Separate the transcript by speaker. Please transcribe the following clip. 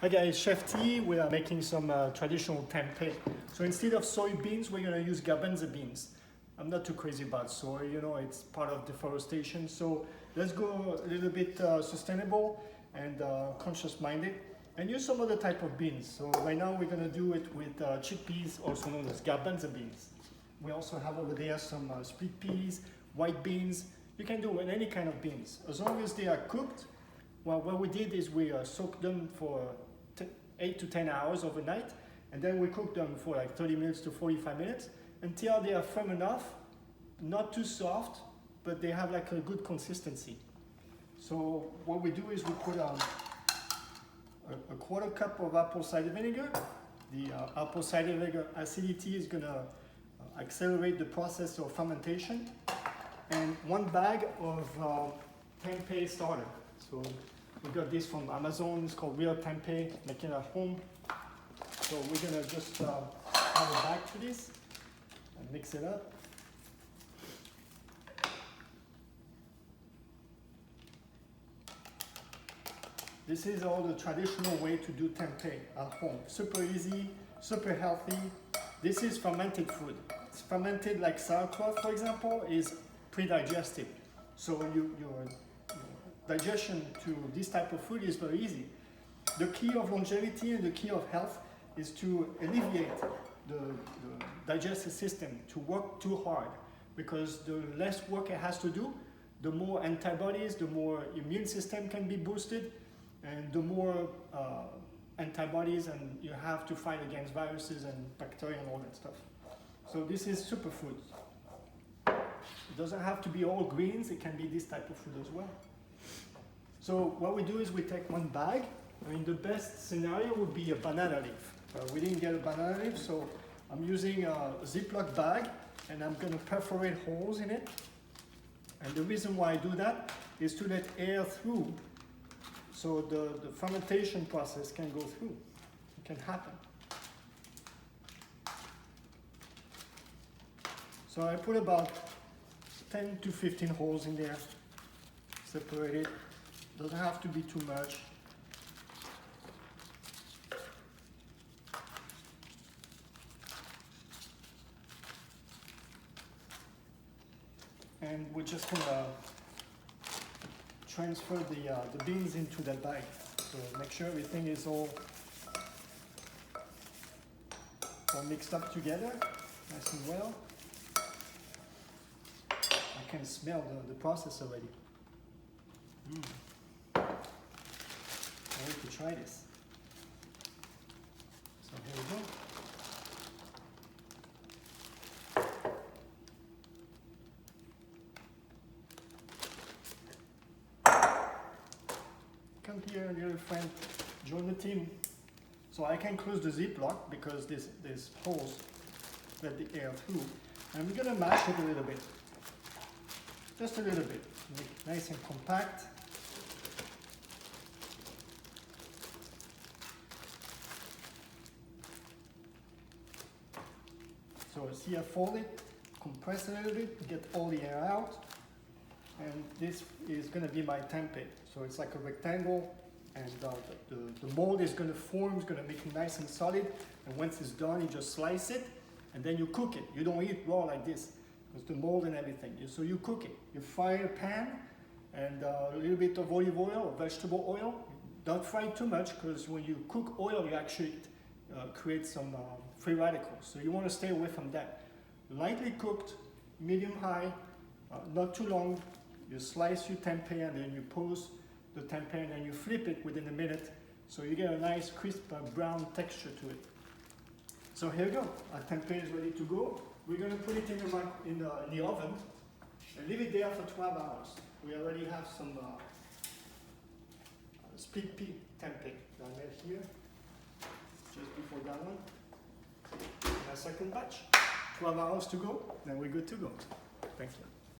Speaker 1: Hi guys, Chef T. We are making some traditional tempeh. So instead of soybeans, we're going to use garbanzo beans. I'm not too crazy about soy, you know, it's part of deforestation. So let's go a little bit sustainable and conscious-minded and use some other type of beans. So right now we're going to do it with chickpeas, also known as garbanzo beans. We also have over there some split peas, white beans. You can do with any kind of beans, as long as they are cooked. Well, what we did is we soaked them for 8 to 10 hours overnight, and then we cooked them for like 30 minutes to 45 minutes until they are firm enough, not too soft, but they have like a good consistency. So what we do is we put a quarter cup of apple cider vinegar. The apple cider vinegar acidity is going to accelerate the process of fermentation, and 1 bag of tempeh starter. So we got this from Amazon. It's called real tempeh, make it at home. So we're gonna just add a bag to this and mix it up. This is all the traditional way to do tempeh at home. Super easy, super healthy. This is fermented food. It's fermented like sauerkraut, for example, is pre-digested. So your digestion to this type of food is very easy. The key of longevity and the key of health is to alleviate the digestive system to work too hard, because the less work it has to do, the more antibodies, the more immune system can be boosted, and the more antibodies and you have to fight against viruses and bacteria and all that stuff. So this is superfood. It doesn't have to be all greens, it can be this type of food as well. So what we do is we take 1 bag. I mean, the best scenario would be a banana leaf. We didn't get a banana leaf, so I'm using a Ziploc bag and I'm going to perforate holes in it. And the reason why I do that is to let air through, so the fermentation process can go through. It can happen. So I put about 10 to 15 holes in there, separate it. Doesn't have to be too much. And we're just gonna transfer the beans into that bag. So make sure everything is all mixed up together, nice and well. I can smell the process already. I need to try this. So here we go. Come here, little friend, join the team. So I can close the Ziploc because there's holes let the air through. And we're gonna mash it a little bit. Just a little bit. Make it nice and compact. So see, I fold it, compress a little bit, get all the air out, and this is going to be my tempeh. So it's like a rectangle, and the mold is going to form, it's going to make it nice and solid, and once it's done, you just slice it, and then you cook it. You don't eat raw like this, because the mold and everything. So you cook it. You fire a pan, and a little bit of olive oil or vegetable oil. Don't fry it too much, because when you cook oil, you actually create some free radicals. So you want to stay away from that. Lightly cooked, medium high, not too long. You slice your tempeh and then you pose the tempeh and then you flip it within a minute. So you get a nice crisp brown texture to it. So here we go. Our tempeh is ready to go. We're going to put it in the oven and leave it there for 12 hours. We already have some split pea tempeh that I made here, just before that one. And a second batch, 12 hours to go, then we're good to go. Thank you.